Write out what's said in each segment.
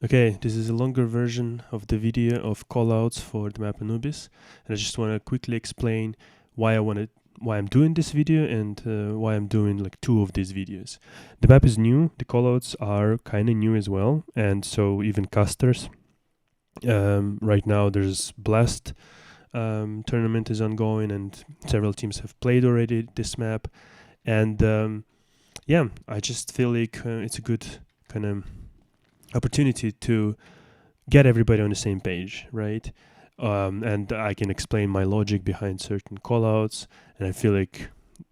Okay, this is a longer version of the video of callouts for the map Anubis, and I just want to quickly explain why I'm doing this video and why I'm doing like two of these videos. The map is new, the callouts are kind of new as well, and so even casters. Right now there's Blast tournament is ongoing, and several teams have played already this map, and yeah, I just feel like it's a good kind of opportunity to get everybody on the same page, right? And I can explain my logic behind certain callouts, and I feel like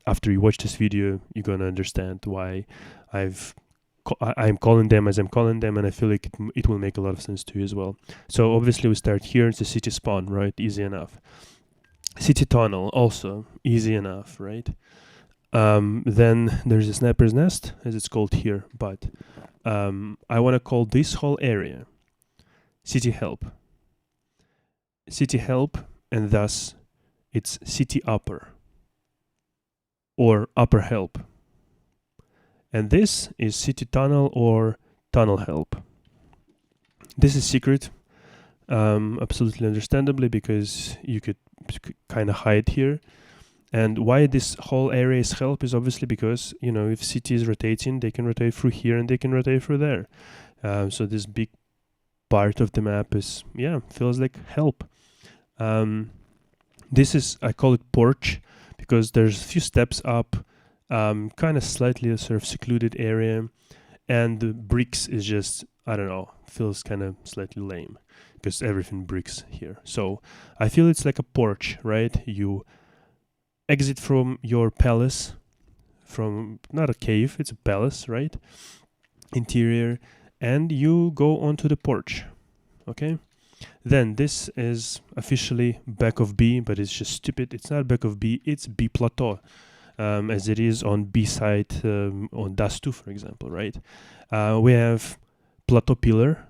after you watch this video, you're gonna understand why I'm calling them as I'm calling them, and I feel like it will make a lot of sense to you as well. So obviously we start here. It's a city spawn, right? Easy enough. City tunnel also easy enough, right? Then there's a sniper's nest, as it's called here, but I want to call this whole area city help. City help, and thus it's city upper or upper help. And this is city tunnel or tunnel help. This is secret, absolutely understandably, because you could kind of hide here. And why this whole area is help is obviously because, you know, if city is rotating, they can rotate through here and they can rotate through there. So this big part of the map is, yeah, feels like help. This is, I call it porch, because there's a few steps up, kind of slightly a sort of secluded area, and the bricks is just, I don't know, feels kind of slightly lame because everything bricks here. So I feel it's like a porch, right? You exit from your palace, from not a cave, it's a palace, right? Interior, and you go onto the porch. Okay, then this is officially back of B, but it's just stupid. It's not back of B, it's B plateau, as it is on B side on DAS2, for example, right? We have plateau pillar,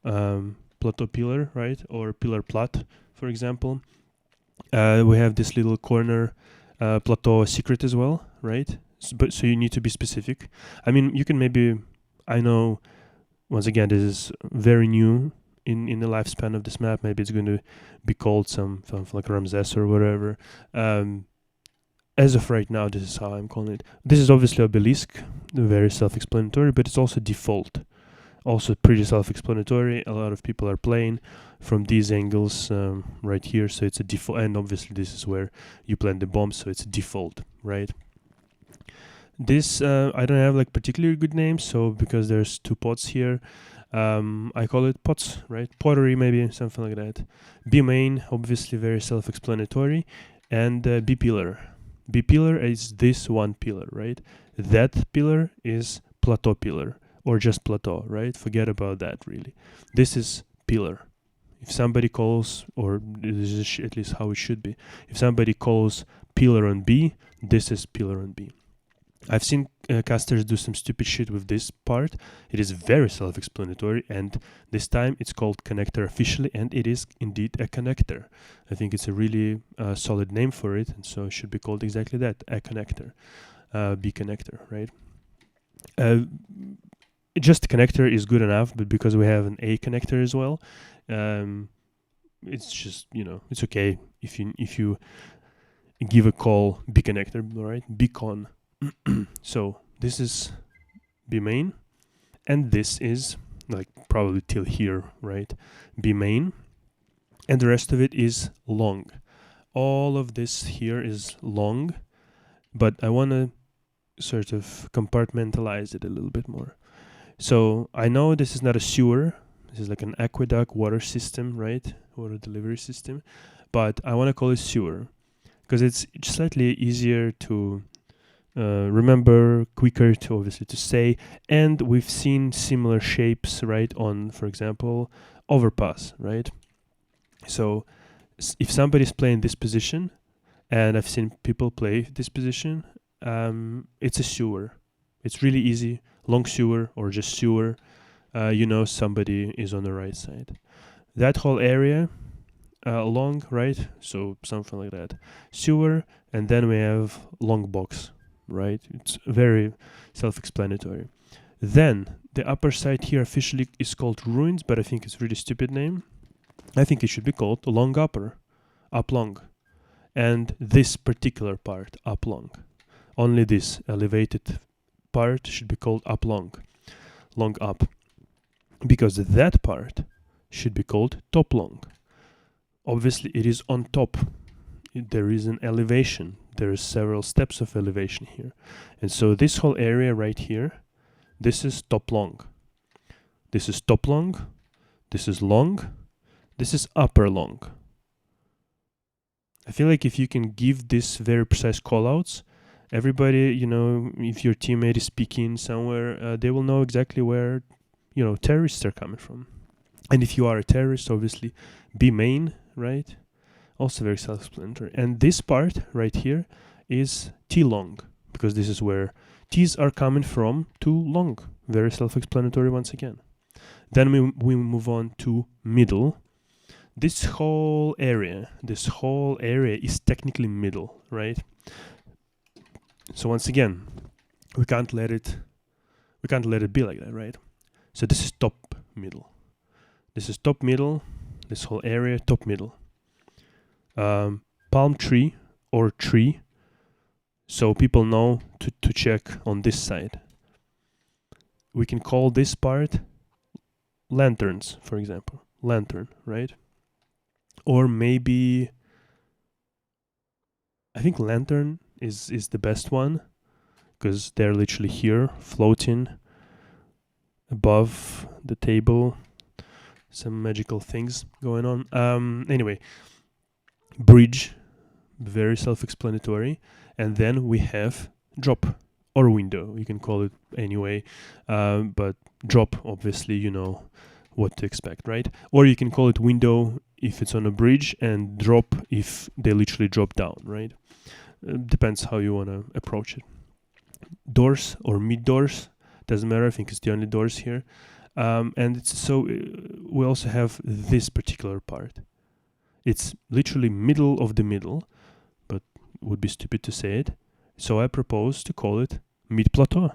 right, or pillar plat, for example. We have this little corner plateau secret as well, right? So you need to be specific. I mean, you can maybe, I know, once again, this is very new in the lifespan of this map. Maybe it's going to be called something like Ramses or whatever. As of right now, this is how I'm calling it. This is obviously obelisk, very self-explanatory, but it's also default. Also pretty self-explanatory. A lot of people are playing from these angles right here, so it's a default, and obviously this is where you plant the bomb, so it's a default, right? This I don't have like particularly good names, so because there's two pots here, I call it pots, right? Pottery, maybe something like that. B main, obviously very self-explanatory, and B pillar. B pillar is this one pillar, right? That pillar is plateau pillar, or just plateau, right? Forget about that, really. This is pillar. If somebody calls, or this is at least how it should be, if somebody calls pillar on B, this is pillar on B. I've seen casters do some stupid shit with this part. It is very self-explanatory, and this time it's called connector officially, and it is indeed a connector. I think it's a really solid name for it, and so it should be called exactly that, a connector, B connector, right? Just connector is good enough, but because we have an A connector as well, it's just, you know, it's okay if you give a call B connector, right? Beacon. So this is B main, and this is like probably till here, right? B main, and the rest of it is long. All of this here is long, but I want to sort of compartmentalize it a little bit more. So I know this is not a sewer. This is like an aqueduct water system, right? Water delivery system. But I want to call it sewer because it's slightly easier to remember, quicker to obviously to say, and we've seen similar shapes, right, on, for example, overpass, right? So if somebody's playing this position, and I've seen people play this position, it's a sewer. It's really easy, long sewer or just sewer. You know somebody is on the right side. That whole area, long, right? So something like that. Sewer, and then we have long box, right? It's very self-explanatory. Then The upper side here officially is called ruins, but I think it's a really stupid name. I think it should be called long upper, up long. And this particular part, up long. Only this elevated part should be called up long up. Because that part should be called top long. Obviously, it is on top. There is an elevation. There are several steps of elevation here. And so this whole area right here, this is top long. This is top long. This is long. This is upper long. I feel like if you can give this very precise callouts, everybody, you know, if your teammate is speaking somewhere, they will know exactly where, you know, terrorists are coming from. And if you are a terrorist, obviously, be main, right? Also very self-explanatory. And this part right here is T long, because this is where T's are coming from to long. Very self-explanatory once again. Then we move on to middle. This whole area is technically middle, right? So once again, we can't let it be like that, right? So this is top middle. This is top middle. This whole area, top middle. Palm tree or tree, so people know to check on this side. We can call this part lanterns, for example. Lantern, right? Or maybe, I think lantern is the best one, because they're literally here, floating above the table. Some magical things going on. Anyway, bridge, very self-explanatory. And then we have drop or window. You can call it anyway, but drop, obviously, you know what to expect, right? Or you can call it window if it's on a bridge, and drop if they literally drop down, right? Depends how you want to approach it. Doors or mid doors, doesn't matter. I think it's the only doors here. And it's so we also have this particular part. It's literally middle of the middle, but would be stupid to say it. So I propose to call it mid plateau.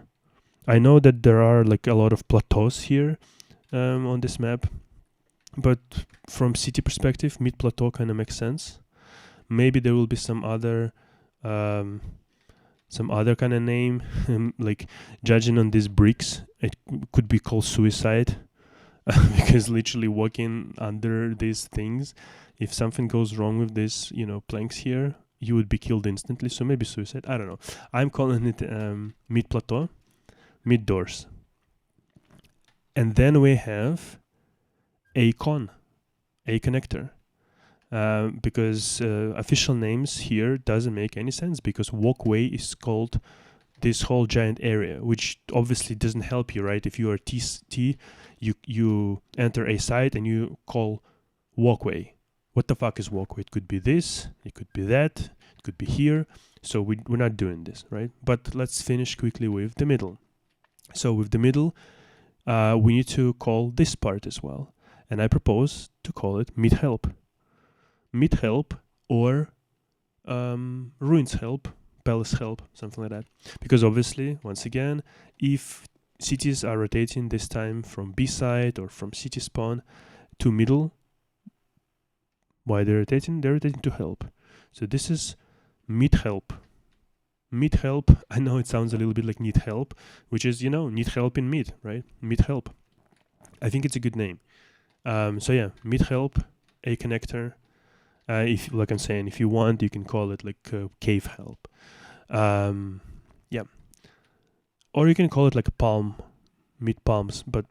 I know that there are like a lot of plateaus here on this map, but from city perspective, mid plateau kind of makes sense. Maybe there will be some other kind of name, like judging on these bricks, it could be called suicide, because literally walking under these things, if something goes wrong with this, you know, planks here, you would be killed instantly. So maybe suicide. I don't know. I'm calling it mid plateau, mid doors. And then we have a connector. Because official names here doesn't make any sense, because walkway is called this whole giant area, which obviously doesn't help you, right? If you are T, you enter a site and you call walkway. What the fuck is walkway? It could be this, it could be that, it could be here. So we're not doing this, right? But let's finish quickly with the middle. So with the middle, we need to call this part as well. And I propose to call it mid help. Mid help or ruins help, palace help, something like that. Because obviously, once again, if cities are rotating this time from B side or from city spawn to middle, why they're rotating? They're rotating to help. So this is mid help. Mid help, I know it sounds a little bit like need help, which is, you know, need help in mid, right? Mid help. I think it's a good name. So yeah, mid help, a connector. If, like I'm saying, if you want, you can call it like cave help. Yeah. Or you can call it like a palm, mid palms, but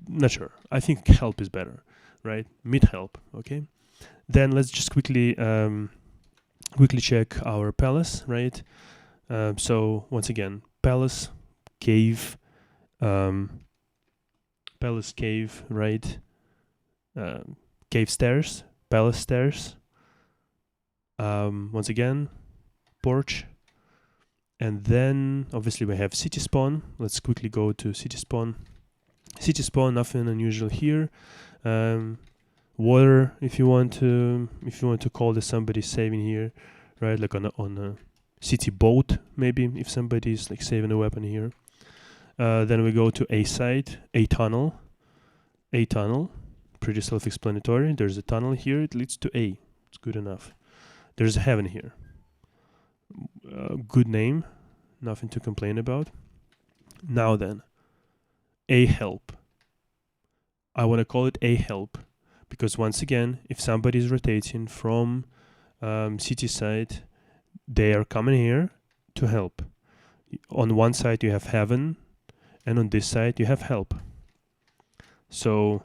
not sure. I think help is better, right? Mid help, okay? Then let's just quickly check our palace, right? So once again, palace, cave, right? Cave stairs, palace stairs. Once again, porch. And then obviously we have city spawn. Let's quickly go to city spawn. City spawn, nothing unusual here. Water, if you want to call this somebody saving here, right? Like on a city boat, maybe, if somebody's like saving a weapon here. Then we go to A side, a tunnel, pretty self-explanatory. There's a tunnel here, it leads to A. It's good enough. There's a heaven here. Good name, nothing to complain about. Now then, A help. I want to call it A help because once again, if somebody is rotating from city side, they are coming here to help. On one side you have heaven, and on this side you have help. So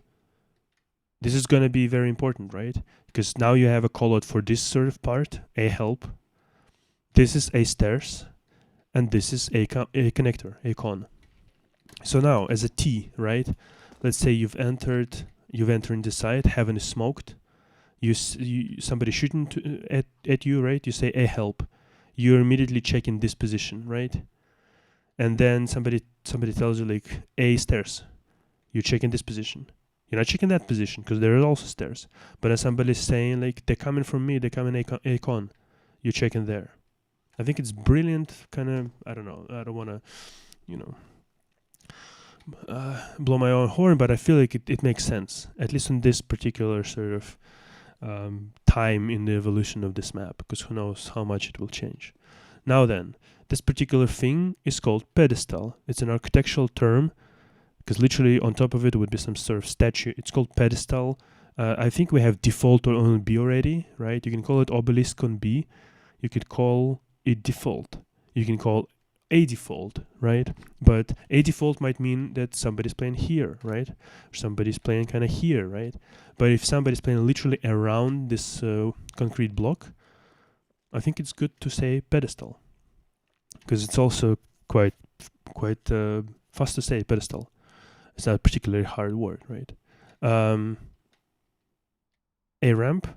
this is going to be very important, right? Because now you have a callout for this sort of part, A help. This is A stairs, and this is a connector, a con. So now as a T, right? Let's say you've entered the site, heaven is smoked. Somebody shooting at you, right? You say A help. You're immediately checking this position, right? And then somebody tells you like A stairs. You're checking this position. You're not checking that position because there are also stairs. But as somebody's saying like they're coming from me, they're coming A con, you're checking there. I think it's brilliant. Kind of, I don't know. I don't want to, blow my own horn, but I feel like it makes sense, at least in this particular sort of time in the evolution of this map, because who knows how much it will change. Now then, this particular thing is called pedestal. It's an architectural term, because literally on top of it would be some sort of statue. It's called pedestal. I think we have default on B already, right? You can call it obelisk on B. You could call it default. You can call a default, right? But a default might mean that somebody's playing here, right? Or somebody's playing kind of here, right? But if somebody's playing literally around this concrete block, I think it's good to say pedestal, because it's also quite fast to say pedestal. It's not a particularly hard word, right? A ramp,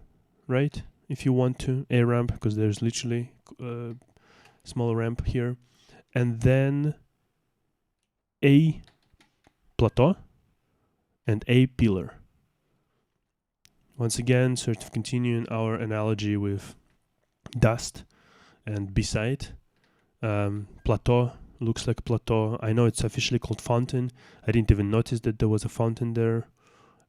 right? If you want to, a ramp, because there's literally a small ramp here. And then a plateau and a pillar. Once again, sort of continuing our analogy with dust and beside. Plateau looks like a plateau. I know it's officially called fountain. I didn't even notice that there was a fountain there,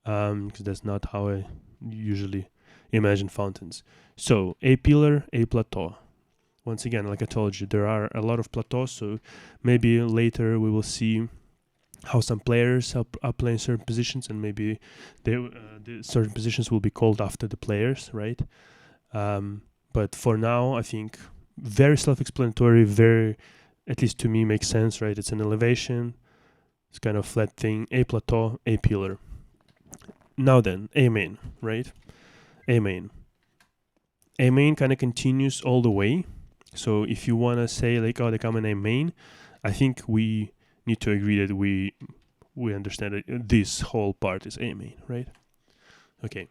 because that's not how I usually imagine fountains. So a pillar, a plateau. Once again, like I told you, there are a lot of plateaus, so maybe later we will see how some players are playing certain positions, and maybe the certain positions will be called after the players, right? But for now, I think very self-explanatory, very, at least to me, makes sense, right? It's an elevation, it's kind of flat thing, a plateau, a pillar. Now then, A main, right? A main. A main kind of continues all the way. So if you want to say like, oh, they come in A main, I think we need to agree that we understand that this whole part is A main, right? Okay.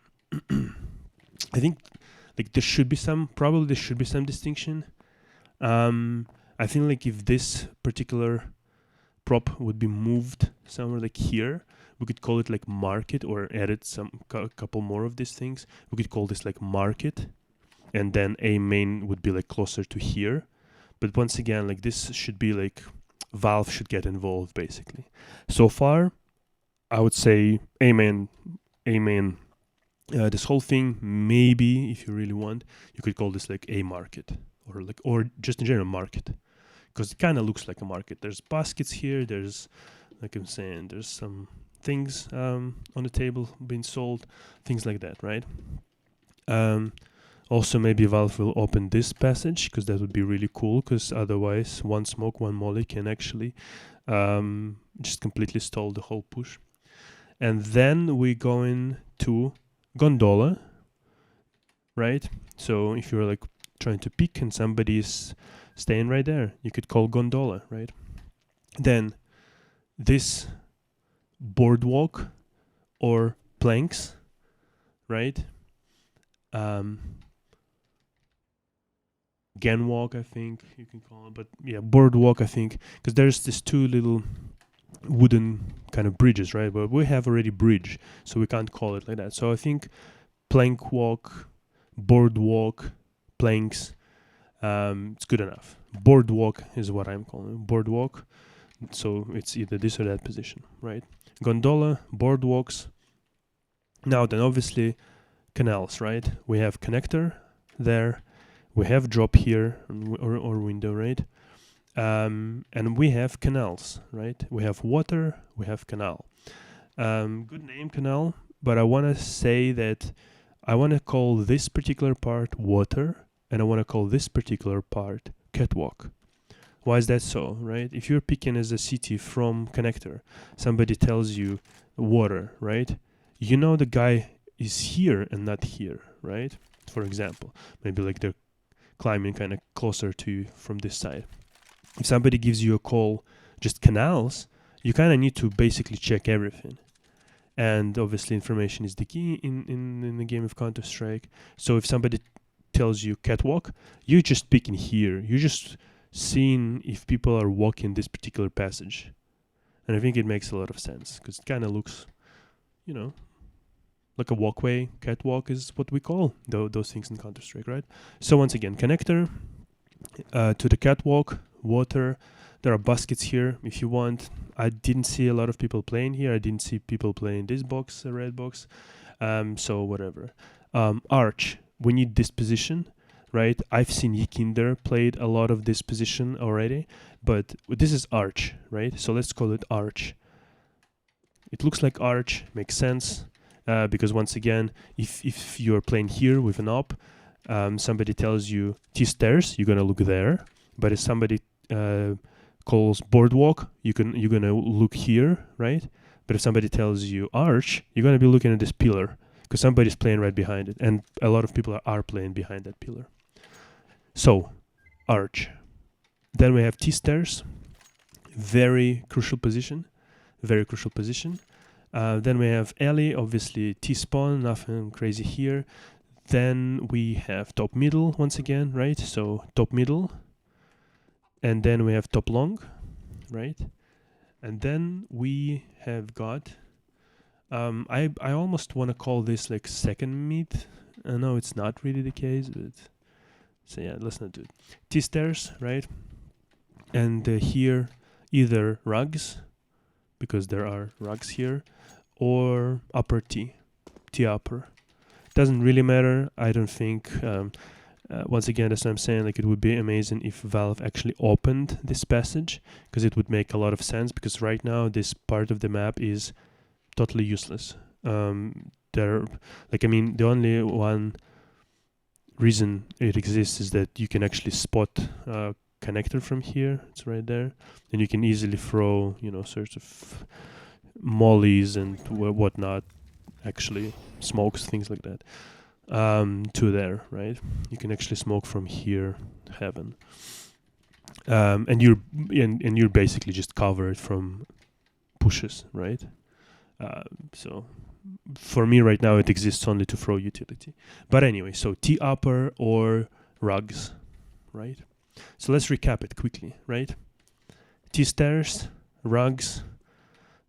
I think like there should be some distinction. I think like if this particular prop would be moved somewhere like here, we could call it like market, or edit some couple more of these things. We could call this like market, and then A main would be like closer to here. But once again, like this should be like Valve should get involved basically. So far, I would say A main. This whole thing, maybe if you really want, you could call this like a market, or just in general market, because it kind of looks like a market. There's baskets here. There's, like I'm saying, there's some things on the table being sold, things like that, right? Also, maybe Valve will open this passage, because that would be really cool, because otherwise one smoke, one molly can actually just completely stall the whole push. And then we go into gondola, right? So if you're like trying to peek and somebody's staying right there, you could call gondola, right? Then this boardwalk or planks, right? Ganwalk, I think you can call it, but yeah, boardwalk, I think, because there's this two little wooden kind of bridges, right? But we have already bridge, so we can't call it like that. So I think plank walk, boardwalk, planks, it's good enough. Boardwalk is what I'm calling it. Boardwalk. So it's either this or that position, right? Gondola, boardwalks. Now then, obviously, canals, right? We have connector there. We have drop here or window, right? And we have canals, right? We have water, we have canal. Good name, canal, but I want to say that I want to call this particular part water, and I want to call this particular part catwalk. Why is that so, right? If you're picking as a city from connector, somebody tells you water, right? You know the guy is here and not here, right? For example, maybe like they're climbing kind of closer to you from this side. If somebody gives you a call, just canals, you kind of need to basically check everything. And obviously information is the key in the game of Counter-Strike. So if somebody tells you catwalk, you're just picking here. You're just seeing if people are walking this particular passage. And I think it makes a lot of sense because it kind of looks, you know, like a walkway. Catwalk is what we call those things in Counter-Strike, right? So once again, connector to the catwalk, water. There are baskets here if you want. I didn't see a lot of people playing here. I didn't see people playing this box, the red box. So whatever. Arch. We need this position, right? I've seen Yikinder played a lot of this position already, but this is arch, right? So let's call it arch. It looks like arch, makes sense, because once again, if you're playing here with an op, somebody tells you T-stairs, you're gonna look there. But if somebody calls boardwalk, you're gonna look here, right? But if somebody tells you arch, you're gonna be looking at this pillar because somebody's playing right behind it, and a lot of people are playing behind that pillar. So, arch. Then we have T-stairs, very crucial position, very crucial position. Then we have alley, obviously T-spawn, nothing crazy here. Then we have top middle once again, right? So top middle. And then we have top long, right? And then we have got, I almost want to call this like second mid. I know it's not really the case, but so yeah, let's not do it. T-stairs, right? And here, either rugs, because there are rugs here, or upper T upper. Doesn't really matter. I don't think. Once again, that's what I'm saying. Like, it would be amazing if Valve actually opened this passage, because it would make a lot of sense. Because right now, this part of the map is totally useless. The only one reason it exists is that you can actually spot connector from here. It's right there, and you can easily throw, sorts of mollies and whatnot, actually smokes, things like that, to there, right? You can actually smoke from here, heaven, and you're basically just covered from pushes, right? So for me right now, it exists only to throw utility. But anyway, so T upper or rugs, right? So let's recap it quickly, right? T stairs, rugs,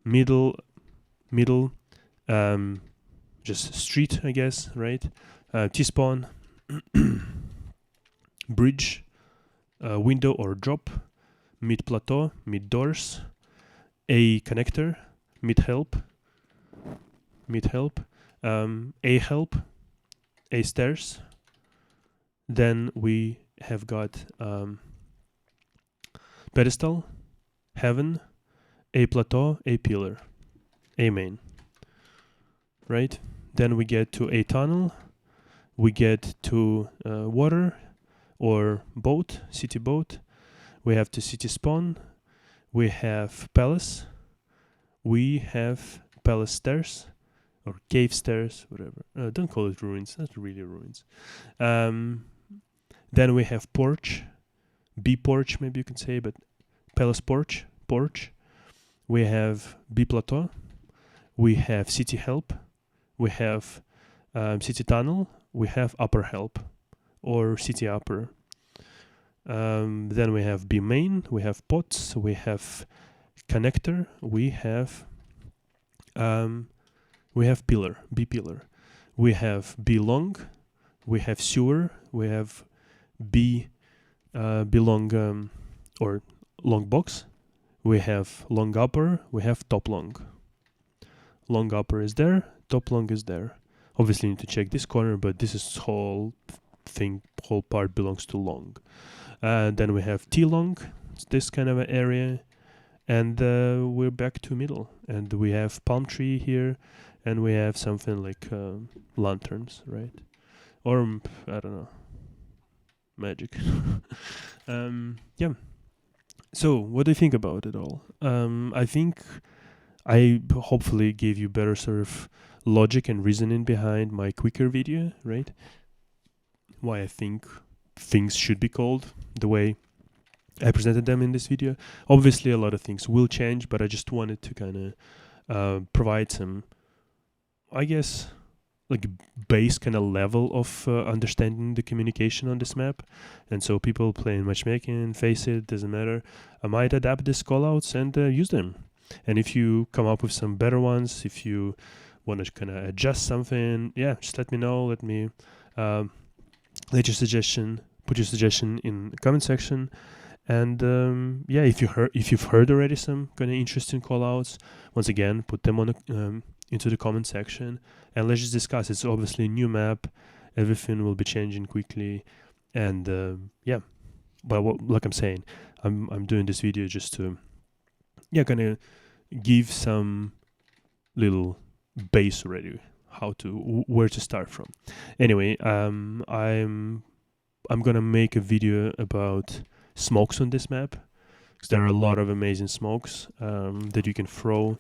middle, just street, I guess, right? T-spawn, bridge, window or drop, mid plateau, mid doors, A connector, mid help, A help, A stairs. Then we have got pedestal, heaven, A plateau, A pillar, A main, right? Then we get to A tunnel, we get to water or boat, city boat, we have to city spawn, we have palace, we have palace stairs, or cave stairs, whatever. Don't call it ruins, not really ruins. Then we have porch, B porch maybe you can say, but palace porch. We have B plateau, we have city help, we have city tunnel, we have upper help or city upper. Then we have B main, we have pots, we have connector, we have pillar, B pillar, we have B long, we have sewer, we have B long or long box, we have long upper, we have top long. Long upper is there, top long is there. Obviously you need to check this corner, but this is whole part belongs to long. Then we have T long, it's this kind of an area, and we're back to middle, and we have palm tree here, and we have something like lanterns, right? Or I don't know, magic. Yeah. So what do you think about it all? I think I hopefully gave you better sort of logic and reasoning behind my quicker video, right? Why I think things should be called the way I presented them in this video. Obviously a lot of things will change, but I just wanted to kind of provide some, I guess, like base kind of level of understanding the communication on this map. And so people playing matchmaking, face it, doesn't matter, I might adapt these callouts and use them. And if you come up with some better ones, if you want to kind of adjust something, yeah, just let me know. Let me put your suggestion in the comment section. And yeah, if you've heard already some kind of interesting callouts, once again, put them on into the comment section, and let's just discuss. It's obviously a new map, everything will be changing quickly, and yeah. But like I'm saying, I'm doing this video just to, yeah, kind of give some little base already, where to start from. Anyway, I'm gonna make a video about smokes on this map, because there are a lot of amazing smokes that you can throw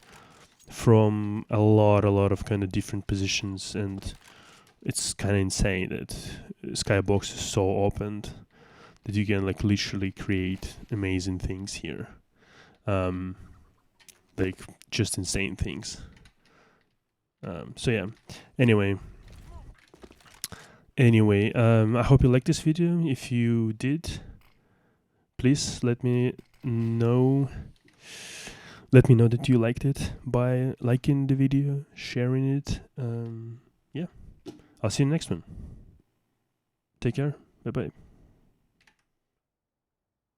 from a lot of kind of different positions, and it's kind of insane that Skybox is so open that you can like literally create amazing things here, like just insane things. So yeah, anyway, I hope you liked this video. If you did, please let me know that you liked it by liking the video, sharing it. Yeah, I'll see you in the next one. Take care. Bye bye.